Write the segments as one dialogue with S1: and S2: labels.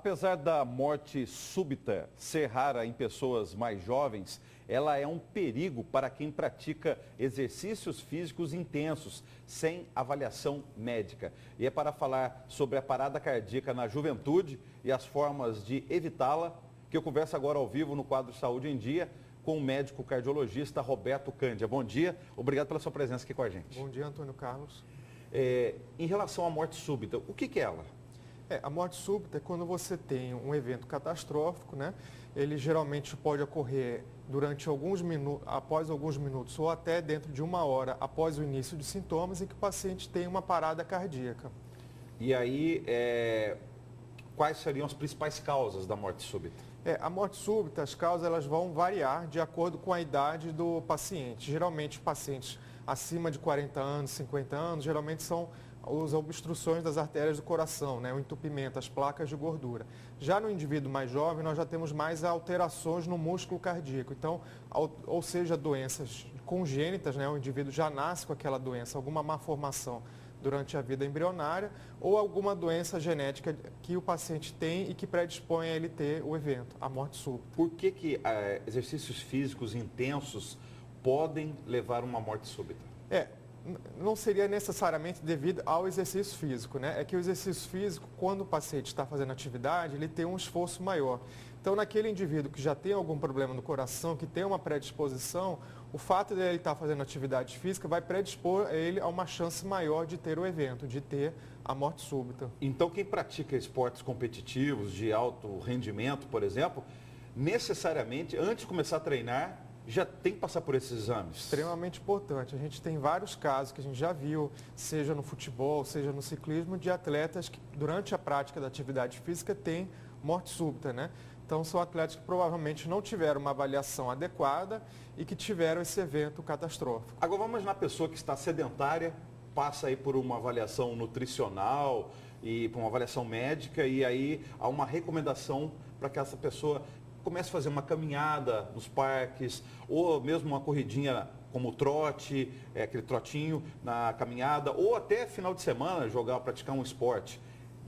S1: Apesar da morte súbita ser rara em pessoas mais jovens, ela é um perigo para quem pratica exercícios físicos intensos, sem avaliação médica. E é para falar sobre a parada cardíaca na juventude e as formas de evitá-la, que eu converso agora ao vivo no quadro Saúde em Dia com o médico cardiologista Roberto Cândia. Bom dia, obrigado pela sua presença aqui com a gente.
S2: Bom dia, Antônio Carlos.
S1: Em relação à morte súbita, o que é ela?
S2: A morte súbita é quando você tem um evento catastrófico, né? Ele geralmente pode ocorrer durante alguns minutos, após alguns minutos ou até dentro de uma hora após o início de sintomas e que o paciente tem uma parada cardíaca.
S1: E aí, quais seriam as principais causas da morte súbita?
S2: A morte súbita, as causas elas vão variar de acordo com a idade do paciente. Geralmente, pacientes acima de 40 anos, 50 anos, geralmente são as obstruções das artérias do coração, né? O entupimento, as placas de gordura. Já no indivíduo mais jovem, nós já temos mais alterações no músculo cardíaco. Então, ou seja, doenças congênitas, né? O indivíduo já nasce com aquela doença, alguma malformação durante a vida embrionária ou alguma doença genética que o paciente tem e que predispõe a ele ter o evento, a morte súbita.
S1: Por que exercícios físicos intensos podem levar a uma morte súbita?
S2: Não seria necessariamente devido ao exercício físico, né? É que o exercício físico, quando o paciente está fazendo atividade, ele tem um esforço maior. Então, naquele indivíduo que já tem algum problema no coração, que tem uma predisposição, o fato de ele estar fazendo atividade física vai predispor ele a uma chance maior de ter o evento, de ter a morte súbita.
S1: Então, quem pratica esportes competitivos de alto rendimento, por exemplo, necessariamente, antes de começar a treinar, já tem que passar por esses exames?
S2: Extremamente importante. A gente tem vários casos que a gente já viu, seja no futebol, seja no ciclismo, de atletas que durante a prática da atividade física têm morte súbita, né? Então são atletas que provavelmente não tiveram uma avaliação adequada e que tiveram esse evento catastrófico.
S1: Agora vamos imaginar a pessoa que está sedentária, passa aí por uma avaliação nutricional e por uma avaliação médica e aí há uma recomendação para que essa pessoa comece a fazer uma caminhada nos parques, ou mesmo uma corridinha como o trote, aquele trotinho na caminhada, ou até final de semana praticar um esporte.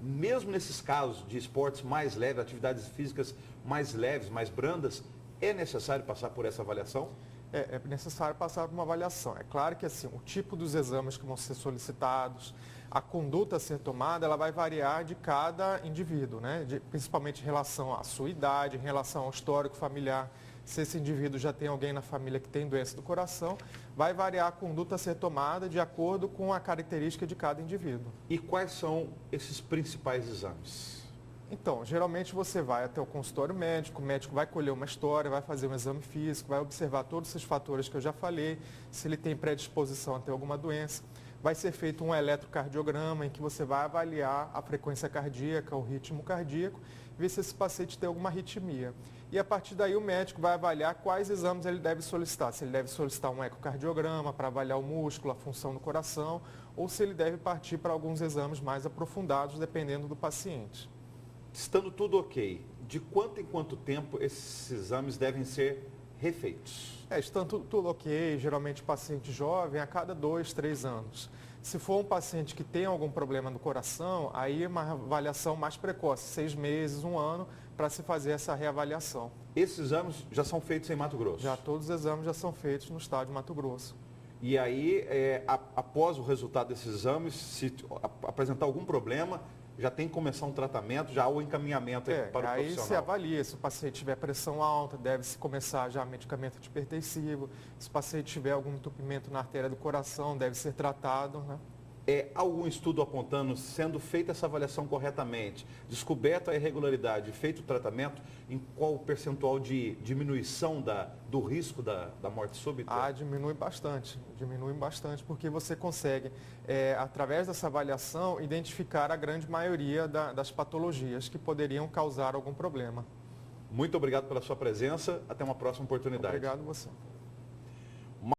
S1: Mesmo nesses casos de esportes mais leves, atividades físicas mais leves, mais brandas, é necessário passar por essa avaliação?
S2: É necessário passar por uma avaliação. É claro que assim, o tipo dos exames que vão ser solicitados, a conduta a ser tomada, ela vai variar de cada indivíduo, né? Principalmente em relação à sua idade, em relação ao histórico familiar. Se esse indivíduo já tem alguém na família que tem doença do coração, vai variar a conduta a ser tomada de acordo com a característica de cada indivíduo.
S1: E quais são esses principais exames?
S2: Então, geralmente você vai até o consultório médico, o médico vai colher uma história, vai fazer um exame físico, vai observar todos esses fatores que eu já falei, se ele tem predisposição a ter alguma doença. Vai ser feito um eletrocardiograma em que você vai avaliar a frequência cardíaca, o ritmo cardíaco, ver se esse paciente tem alguma arritmia. E a partir daí o médico vai avaliar quais exames ele deve solicitar. Se ele deve solicitar um ecocardiograma para avaliar o músculo, a função do coração, ou se ele deve partir para alguns exames mais aprofundados, dependendo do paciente.
S1: Estando tudo ok, de quanto em quanto tempo esses exames devem ser refeitos?
S2: Estando tudo ok, geralmente paciente jovem, a cada 2, 3 anos. Se for um paciente que tem algum problema no coração, aí é uma avaliação mais precoce, 6 meses, 1 ano, para se fazer essa reavaliação.
S1: Esses exames já são feitos em Mato Grosso?
S2: Já todos os exames já são feitos no estado de Mato Grosso.
S1: E aí, após o resultado desses exames, se apresentar algum problema, já tem que começar um tratamento, já há o encaminhamento para o profissional.
S2: Aí se avalia, se o paciente tiver pressão alta, deve-se começar já medicamento antihipertensivo. Se o paciente tiver algum entupimento na artéria do coração, deve ser tratado, né?
S1: Algum estudo apontando, sendo feita essa avaliação corretamente, descoberta a irregularidade, feito o tratamento, em qual o percentual de diminuição do risco da morte súbita?
S2: Diminui bastante, porque você consegue, através dessa avaliação, identificar a grande maioria das patologias que poderiam causar algum problema.
S1: Muito obrigado pela sua presença, até uma próxima oportunidade.
S2: Obrigado a você.